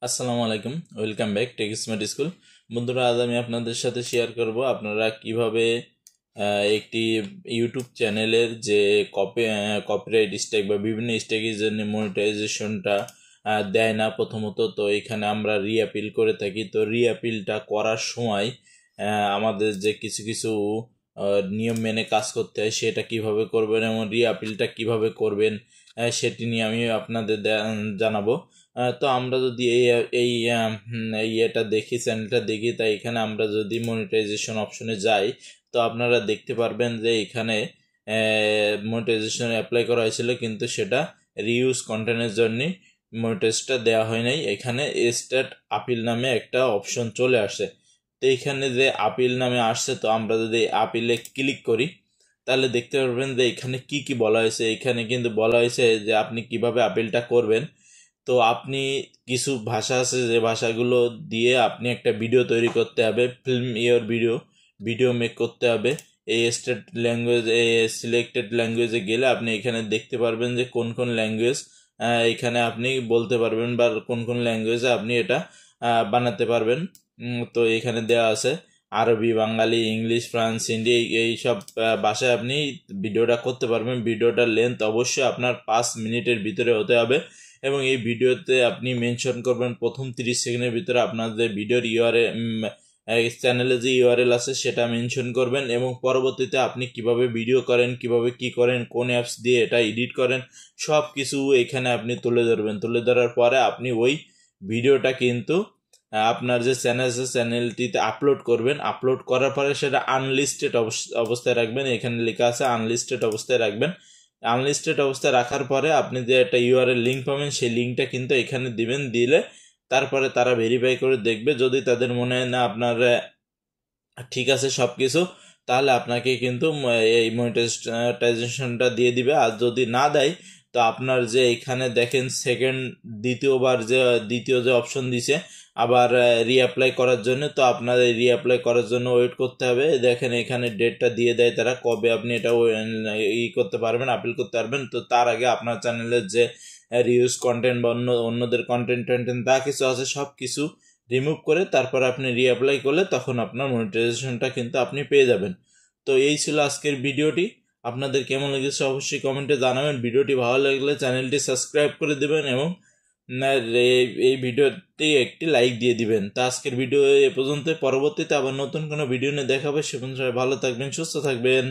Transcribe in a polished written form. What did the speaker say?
আসসালামু আলাইকুম, welcome back Tech Smart School. বন্ধুরা, আজ আমি আপনাদের সাথে শেয়ার করব আপনারা কিভাবে একটি ইউটিউব চ্যানেলের যে কপিরাইট স্ট্রাইক বা বিভিন্ন স্ট্রাইকের জন্য মনিটাইজেশনটা দেয় না। প্রথমত তো এখানে আমরা রিঅ্যাপিল করে থাকি। তো রিঅ্যাপিলটা করার সময় আমাদের যে কিছু কিছু নিয়ম মেনে কাজ করতে হয়, সেটা কিভাবে করবেন এবং রিঅ্যাপিলটা কিভাবে করবেন সেটি নিয়ে আমি আপনাদের জানাবো। তো আমরা যদি এই এটা দেখি, চ্যানেলটা দেখি, তাই এখানে আমরা যদি মনিটাইজেশন অপশনে যাই, তো আপনারা দেখতে পারবেন যে এখানে মনিটাইজেশন অ্যাপ্লাই করা হয়েছিল, কিন্তু সেটা রিউজ কন্টেন্টের জন্য মনিটাইজটা দেওয়া হয় নাই। এখানে স্টার্ট আপিল নামে একটা অপশন চলে আসে। তো এখানে যে আপিল নামে আসছে, তো আমরা যদি আপিলে ক্লিক করি তাহলে দেখতে পারবেন যে এখানে কি কি বলা হয়েছে। এখানে কিন্তু বলা হয়েছে যে আপনি কিভাবে আপিলটা করবেন। তো আপনি কিছু ভাষা আছে, যে ভাষাগুলো দিয়ে আপনি একটা ভিডিও তৈরি করতে হবে, ফিল্ম ইয়োর ভিডিও মেক করতে হবে। এই স্টেট ল্যাঙ্গুয়েজ, এই সিলেক্টেড ল্যাঙ্গুয়েজে গেলে আপনি এখানে দেখতে পারবেন যে কোন কোন ল্যাঙ্গুয়েজ এখানে আপনি বলতে পারবেন, বা কোন কোন ল্যাঙ্গুয়েজে আপনি এটা বানাতে পারবেন। তো এখানে দেওয়া আছে আরবি, বাঙালি, ইংলিশ, ফ্রান্স, হিন্দি, এই সব ভাষায় আপনি ভিডিওটা করতে পারবেন। ভিডিওটার লেন্থ অবশ্যই আপনার 5 মিনিটের ভিতরে হতে হবে, এবং এই ভিডিওতে আপনি মেনশন করবেন প্রথম 30 সেকেন্ডের ভিতরে আপনার যে ভিডিওর চ্যানেলে যে ইউআরএল আছে সেটা মেনশন করবেন, এবং পরবর্তীতে আপনি কিভাবে ভিডিও করেন, কিভাবে কি করেন, কোন অ্যাপস দিয়ে এটা এডিট করেন, সব কিছু এখানে আপনি তুলে ধরবেন। তুলে ধরার পরে আপনি ওই ভিডিওটা কিন্তু আপনার যে চ্যানেল আছে চ্যানেলটিতে আপলোড করবেন। আপলোড করার পরে সেটা আনলিস্টেড অবস্থায় রাখবেন। এখানে লেখা আছে আনলিস্টেড অবস্থায় রাখবেন। আনলিস্টেড অবস্থায় রাখার পরে আপনি যে একটা ইউআরএল লিঙ্ক পাবেন, সেই লিঙ্কটা কিন্তু এখানে দিবেন। দিলে তারপরে তারা ভেরিফাই করে দেখবে। যদি তাদের মনে হয় না আপনার ঠিক আছে সব কিছু, তাহলে আপনাকে কিন্তু এই মনিটাইজেশনটা দিয়ে দিবে। আর যদি না দেয়, তো আপনার যে এখানে দেখেন দ্বিতীয় যে অপশন দিছে আবার রিঅ্যাপ্লাই করার জন্য, তো আপনার এই রিঅ্যাপ্লাই করার জন্য ওয়েট করতে হবে। দেখেন এখানে ডেটটা দিয়ে দেয় তারা, কবে আপনি এটা করতে পারবেন, আপিল করতে পারবেন। তো তার আগে আপনার চ্যানেলের যে রিউজ কন্টেন্ট বা অন্যদের কন্টেন্ট যা কিছু আছে সব কিছু রিমুভ করে তারপর আপনি রিঅ্যাপ্লাই করলে তখন আপনার মনিটাইজেশনটা কিন্তু আপনি পেয়ে যাবেন। তো এই ছিল আজকের ভিডিওটি। আপনাদের কেমন লেগেছে অবশ্যই কমেন্টে জানাবেন। ভিডিওটি ভালো লাগলে চ্যানেলটি সাবস্ক্রাইব করে দেবেন, এবং এই ভিডিওটি একটি লাইক দিয়ে দিবেন। তো আজকের ভিডিও এ পর্যন্ত। পরবর্তীতে আবার নতুন কোনো ভিডিও নিয়ে দেখাবে। সে পর্যন্ত সবাই ভালো থাকবেন, সুস্থ থাকবেন।